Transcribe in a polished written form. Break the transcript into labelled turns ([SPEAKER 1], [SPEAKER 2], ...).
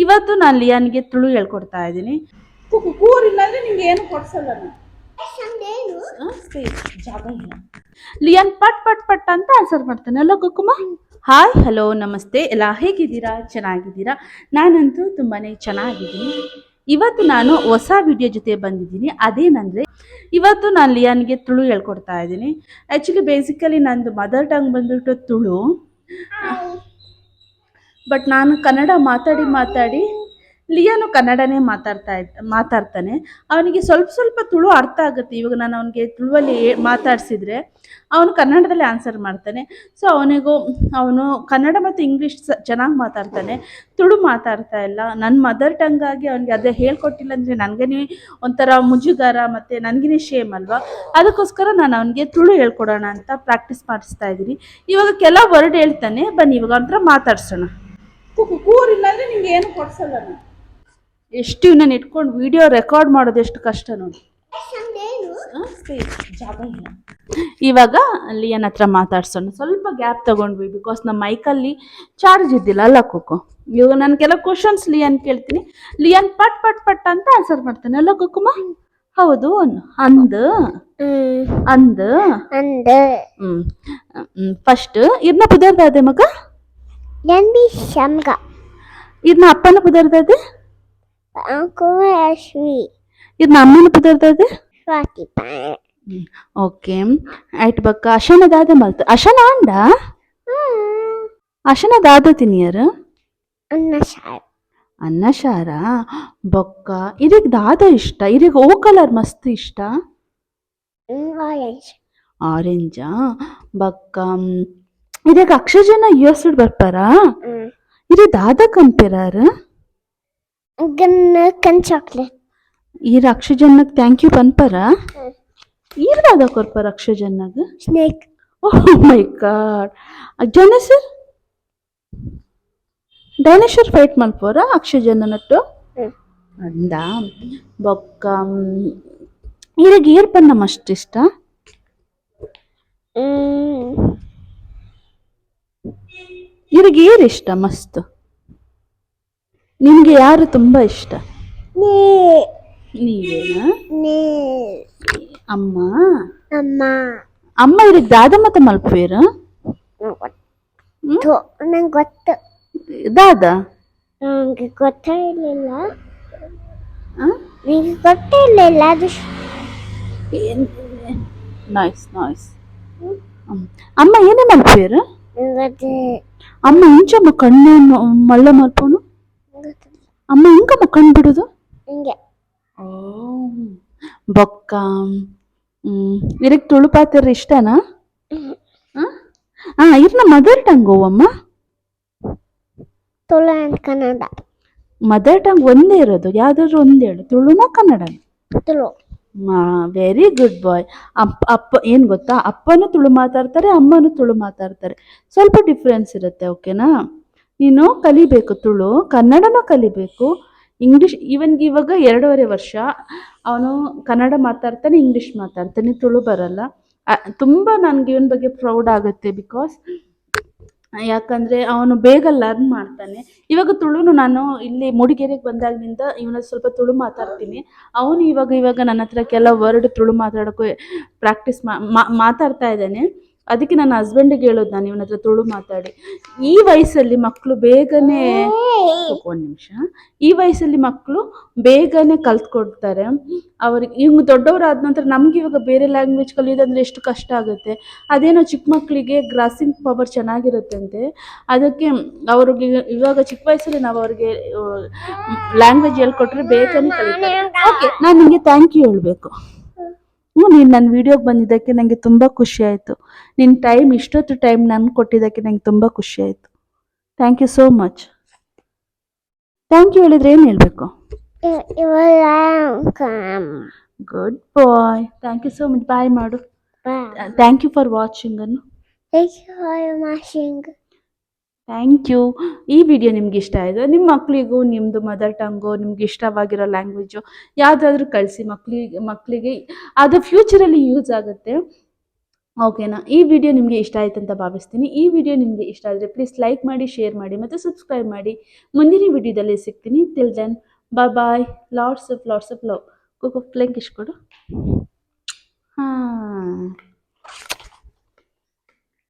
[SPEAKER 1] ಇವತ್ತು ನಾನು ಲಿಯಾನ್ಗೆ ತುಳು ಹೇಳ್ಕೊಡ್ತಾ ಇದ್ದೀನಿ. ಕೂರಿಲ್ಲ ಅಂದ್ರೆ ನಿಂಗೆ ಏನು ಕೊಡ್ಸಲ್ಲ ನಾನು. ಜಾಗ ಇಲ್ಲ. ಲಿಯಾನ್ ಪಟ್ ಪಟ್ ಪಟ್ ಅಂತ ಆನ್ಸರ್ ಮಾಡ್ತಾನೆ ಅಲ್ಲ ಕುಕುಮ. ಹಾಯ್ ಹಲೋ ನಮಸ್ತೆ ಎಲ್ಲ ಹೇಗಿದ್ದೀರಾ, ಚೆನ್ನಾಗಿದ್ದೀರಾ? ನಾನಂತೂ ತುಂಬಾ ಚೆನ್ನಾಗಿದ್ದೀನಿ. ಇವತ್ತು ನಾನು ಹೊಸ ವಿಡಿಯೋ ಜೊತೆ ಬಂದಿದ್ದೀನಿ. ಅದೇನಂದರೆ ಇವತ್ತು ನಾನು ಲಿಯಾನ್ಗೆ ತುಳು ಹೇಳ್ಕೊಡ್ತಾ ಇದ್ದೀನಿ. ಆ್ಯಕ್ಚುಲಿ ಬೇಸಿಕಲಿ ನಂದು ಮದರ್ ಟಂಗ್ ಬಂದ್ಬಿಟ್ಟು ತುಳು, ಬಟ್ ನಾನು ಕನ್ನಡ ಮಾತಾಡಿ ಲಿಯಾನು ಕನ್ನಡನೇ ಮಾತಾಡ್ತಾನೆ. ಅವನಿಗೆ ಸ್ವಲ್ಪ ತುಳು ಅರ್ಥ ಆಗುತ್ತೆ. ಇವಾಗ ನಾನು ಅವನಿಗೆ ತುಳುವಲ್ಲಿ ಮಾತಾಡಿಸಿದ್ರೆ ಅವನು ಕನ್ನಡದಲ್ಲಿ ಆನ್ಸರ್ ಮಾಡ್ತಾನೆ. ಸೊ ಅವನು ಕನ್ನಡ ಮತ್ತು ಇಂಗ್ಲೀಷ್ ಚೆನ್ನಾಗಿ ಮಾತಾಡ್ತಾನೆ, ತುಳು ಮಾತಾಡ್ತಾ ಇಲ್ಲ. ನನ್ನ ಮದರ್ ಟಂಗ್ ಆಗಿ ಅವನಿಗೆ ಅದೇ ಹೇಳ್ಕೊಟ್ಟಿಲ್ಲ ಅಂದರೆ ನನಗೇ ಒಂಥರ ಮುಜುಗರ ಮತ್ತು ನನಗೇ ಶೇಮ್ ಅಲ್ವಾ. ಅದಕ್ಕೋಸ್ಕರ ನಾನು ಅವನಿಗೆ ತುಳು ಹೇಳ್ಕೊಡೋಣ ಅಂತ ಪ್ರಾಕ್ಟೀಸ್ ಮಾಡಿಸ್ತಾ ಇದ್ದೀನಿ. ಇವಾಗ ಕೆಲವು ವರ್ಡ್ ಹೇಳ್ತಾನೆ, ಬನ್ನಿ ಇವಾಗ ಒಂಥರ ಮಾತಾಡ್ಸೋಣ. ಕೂರಿಲ್ಲ ಅಂದರೆ ನಿಂಗೆ ಏನು ಕೊಡ್ಸಲ್ಲ ನಾನು. ಎಷ್ಟು ನಾನು ಇಟ್ಕೊಂಡು ವಿಡಿಯೋ ರೆಕಾರ್ಡ್ ಮಾಡೋದು ಎಷ್ಟು ಕಷ್ಟ ನೋಡಿ. ಜಾಗ ಇಲ್ಲ. ಇವಾಗ ಲಿಯನ್ ಹತ್ರ ಮಾತಾಡ್ಸೋಣ. ಸ್ವಲ್ಪ ಗ್ಯಾಪ್ ತಗೊಂಡ್ವಿ ಬಿಕಾಸ್ ನಮ್ಮ ಮೈಕಲ್ಲಿ ಚಾರ್ಜ್ ಇದ್ದಿಲ್ಲ ಅಲ್ಲ ಕುಕ್ಕು. ಇವಾಗ ನಾನು ಕೆಲವು ಕ್ವಶನ್ಸ್ ಲಿಯನ್ ಕೇಳ್ತೀನಿ, ಲಿಯನ್ ಪಟ್ ಪಟ್ ಪಟ್ ಅಂತ ಆನ್ಸರ್ ಮಾಡ್ತಾನೆ ಅಲ್ಲ ಕುಕುಮ. ಹೌದು ಅಂದು ಫಸ್ಟ್ ಇರ್ನ ಪುದರ್ದಾದೆ ಮಗ ಇರ್ನ ಅಪ್ಪನ ಪುದರ್ದಾದೆ ಇರ್ನ ಅಮ್ಮನ ಪುದರ್ದಾದೆ ಓಕೆ ಆಯ್ತು ಬಕ್ಕ ಅಶನ ದಾದ ಮಲ್ತು ಅಶನ ಅಂಡ ಅಶನ ದಾದ ತಿನ್ನಿಯರು ಅನ್ನ ಶಾರ ಬೊಕ್ಕ ಇದಕ್ಕೆ ದಾದ ಇಷ್ಟ, ಇದಕ್ಕೆ ಓ ಕಲರ್ ಮಸ್ತ್ ಇಷ್ಟ ಆರೆಂಜಾ ಬಕ್ಕ ಇದಕ್ಕೆ ಅಕ್ಷಜನ ಯೂಸ್ಡ್ ಬರ್ಪಾರ ಇದು ದಾದ ಕಂಪಿರಾರು
[SPEAKER 2] ಚಾಕ್ಲೇಟ್
[SPEAKER 1] ಈರ ಅಕ್ಷಜನ್ನಕ್ ಥ್ಯಾಂಕ್ ಯು ಪನ್ಪರ ಈರ ದಾದ ಕೊರ್ಪರ ಅಕ್ಷಜನ್ನಗ್
[SPEAKER 2] ಸ್ನೇಕ್.
[SPEAKER 1] ಓಹ್ ಮೈ ಗಾಡ್. ಡೈನೋಸರ್ ಡೈನೋಸರ್ ಫೈಟ್ ಮಲ್ಪೋರ ಅಕ್ಷಜನ್ನನಟ್ಟು ಅಂದ ಬೊಕ್ಕ ಈರಿಗೆ ಏರ್ ಪನ್ನ ಮಸ್ತ್ ಇಷ್ಟ ಇವ್ರಿಗೆ ಏರ್ ಇಷ್ಟ ಮಸ್ತ್. ನಿಮ್ಗೆ ಯಾರು ತುಂಬಾ ಇಷ್ಟ? ನೀವೇನಾ? ಅಮ್ಮ ಅಮ್ಮ ಇವ್ರಿಗೆ ದಾದ ಮತ ಮಲ್ಪೇರ
[SPEAKER 2] ನಂಗೆ ಗೊತ್ತು
[SPEAKER 1] ದಾದ
[SPEAKER 2] ನಂಗೆ ಗೊತ್ತಿರಲಿಲ್ಲ ನಿಂಗೆ ಗೊತ್ತಿರಲಿಲ್ಲ ಅದು
[SPEAKER 1] ನೈಸ್ ನೈಸ್. ಅಮ್ಮ ಏನೇ ಮಲ್ಪೇರ ಅಮ್ಮ ಇಂಚಮ್ಮ ಕಣ್ಣು ಮಳ್ಳ ಮಲ್ಪೋನು ಅಮ್ಮ ಇಂಕಮ್ಮ ಕಣ್ಣು ಬಿಡುದು
[SPEAKER 2] ಹಿಂಗೆ
[SPEAKER 1] ಬೊಕ್ಕ ಇದಕ್ಕೆ ತುಳು ಪಾತ್ರ ಇಷ್ಟನಾ? ಇರ್ನ ಮದರ್ ಟಂಗ್ ಅಮ್ಮ
[SPEAKER 2] Tulu and Kannada.
[SPEAKER 1] Mother tongue ಒಂದೇ ಇರೋದು, ಯಾವ್ದಾದ್ರು ಒಂದೇ ಹೇಳು, ತುಳುನ ಕನ್ನಡ?
[SPEAKER 2] ತುಳು.
[SPEAKER 1] ವೆರಿ ಗುಡ್ ಬಾಯ್. ಅಪ್ಪ ಏನು ಗೊತ್ತಾ, ಅಪ್ಪನೂ ತುಳು ಮಾತಾಡ್ತಾರೆ, ಅಮ್ಮನೂ ತುಳು ಮಾತಾಡ್ತಾರೆ. ಸ್ವಲ್ಪ ಡಿಫ್ರೆನ್ಸ್ ಇರುತ್ತೆ, ಓಕೆನಾ? ನೀನು ಕಲಿಬೇಕು ತುಳು, ಕನ್ನಡನೂ ಕಲಿಬೇಕು, ಇಂಗ್ಲೀಷ್. ಇವನ್ಗೆ ಇವಾಗ 2.5 ವರ್ಷ. ಅವನು ಕನ್ನಡ ಮಾತಾಡ್ತಾನೆ, ಇಂಗ್ಲೀಷ್ ಮಾತಾಡ್ತಾನೆ, ತುಳು ಬರಲ್ಲ. ತುಂಬ ನನಗೆ ಇವನ ಬಗ್ಗೆ ಪ್ರೌಡ್ ಆಗುತ್ತೆ. ಬಿಕಾಸ್ ಯಾಕಂದರೆ ಅವನು ಬೇಗ ಲರ್ನ್ ಮಾಡ್ತಾನೆ. ಇವಾಗ ತುಳುನು ನಾನು ಇಲ್ಲಿ ಮೂಡಿಗೆರೆಗೆ ಬಂದಾಗಿನಿಂದ ಇವನ ಸ್ವಲ್ಪ ತುಳು ಮಾತಾಡ್ತೀನಿ. ಅವನು ಇವಾಗ ನನ್ನ ಹತ್ರ ಕೆಲವು ವರ್ಡ್ ತುಳು ಮಾತಾಡೋಕ್ಕೆ ಪ್ರಾಕ್ಟೀಸ್ ಮಾತಾಡ್ತಾ ಇದ್ದಾನೆ. ಅದಕ್ಕೆ ನನ್ನ ಹಸ್ಬೆಂಡಿಗೆ ಹೇಳೋದು ನಾನು, ಇವನ ಹತ್ರ ತುಳು ಮಾತಾಡಿ. ಈ ವಯಸ್ಸಲ್ಲಿ ಮಕ್ಕಳು ಬೇಗನೆ ಒಂದು ನಿಮಿಷ ಈ ವಯಸ್ಸಲ್ಲಿ ಮಕ್ಕಳು ಬೇಗನೆ ಕಲ್ತ್ಕೊಡ್ತಾರೆ. ಅವ್ರಿಗೆ ಇವ್ನು ದೊಡ್ಡವರಾದ ನಂತರ ನಮ್ಗೆ ಇವಾಗ ಬೇರೆ ಲ್ಯಾಂಗ್ವೇಜ್ ಕಲಿಯೋದಂದರೆ ಎಷ್ಟು ಕಷ್ಟ ಆಗುತ್ತೆ. ಅದೇನೋ ಚಿಕ್ಕ ಮಕ್ಕಳಿಗೆ ಗ್ರಾಸಿಂಗ್ ಪವರ್ ಚೆನ್ನಾಗಿರುತ್ತಂತೆ. ಅದಕ್ಕೆ ಅವ್ರಿಗೆ ಇವಾಗ ಚಿಕ್ಕ ವಯಸ್ಸಲ್ಲಿ ನಾವು ಅವ್ರಿಗೆ ಲ್ಯಾಂಗ್ವೇಜ್ ಹೇಳ್ಕೊಟ್ರೆ ಬೇಗನೆ ಕಲಿತಾರೆ. ಓಕೆ, ನಾನು ನಿಮಗೆ ಥ್ಯಾಂಕ್ ಯು ಹೇಳಬೇಕು. ನೀನು ನನ್ನ ವಿಡಿಯೋಗೆ ಬಂದಿದ್ದಕ್ಕೆ ನನಗೆ ತುಂಬ ಖುಷಿ ಆಯಿತು. ನಿನ್ನ ಇಷ್ಟೊತ್ತು ಟೈಮ್ ನನಗೆ ಕೊಟ್ಟಿದ್ದಕ್ಕೆ ನನಗೆ ತುಂಬ ಖುಷಿ ಆಯಿತು. Thank you so much. Thank you ಹೇಳಿದ್ರೆ ಏನು ಹೇಳಬೇಕು? Good bye. Thank you so much. Bye ಮಾಡು. ಥ್ಯಾಂಕ್ ಯು ಫಾರ್ ವಾಚಿಂಗ್ ಅನ್ನು. Thank you. ಈ ವಿಡಿಯೋ ನಿಮ್ಗೆ ಇಷ್ಟ ಆಯಿತು, ನಿಮ್ಮ ಮಕ್ಕಳಿಗೂ ನಿಮ್ಮದು ಮದರ್ ಟಂಗು ನಿಮ್ಗೆ ಇಷ್ಟವಾಗಿರೋ ಲ್ಯಾಂಗ್ವೇಜು ಯಾವುದಾದ್ರೂ ಕಳಿಸಿ. ಮಕ್ಕಳಿಗೆ ಅದು ಫ್ಯೂಚರಲ್ಲಿ ಯೂಸ್ ಆಗುತ್ತೆ. ಓಕೆನಾ? ಈ ವಿಡಿಯೋ ನಿಮಗೆ ಇಷ್ಟ ಆಯ್ತು ಅಂತ ಭಾವಿಸ್ತೀನಿ. ಈ ವಿಡಿಯೋ ನಿಮಗೆ ಇಷ್ಟ ಆದರೆ ಪ್ಲೀಸ್ ಲೈಕ್ ಮಾಡಿ, ಶೇರ್ ಮಾಡಿ ಮತ್ತು ಸಬ್ಸ್ಕ್ರೈಬ್ ಮಾಡಿ. ಮುಂದಿನ ವಿಡಿಯೋದಲ್ಲಿ ಸಿಗ್ತೀನಿ. Till then bye bye. Lots of love. ಕೊಡು.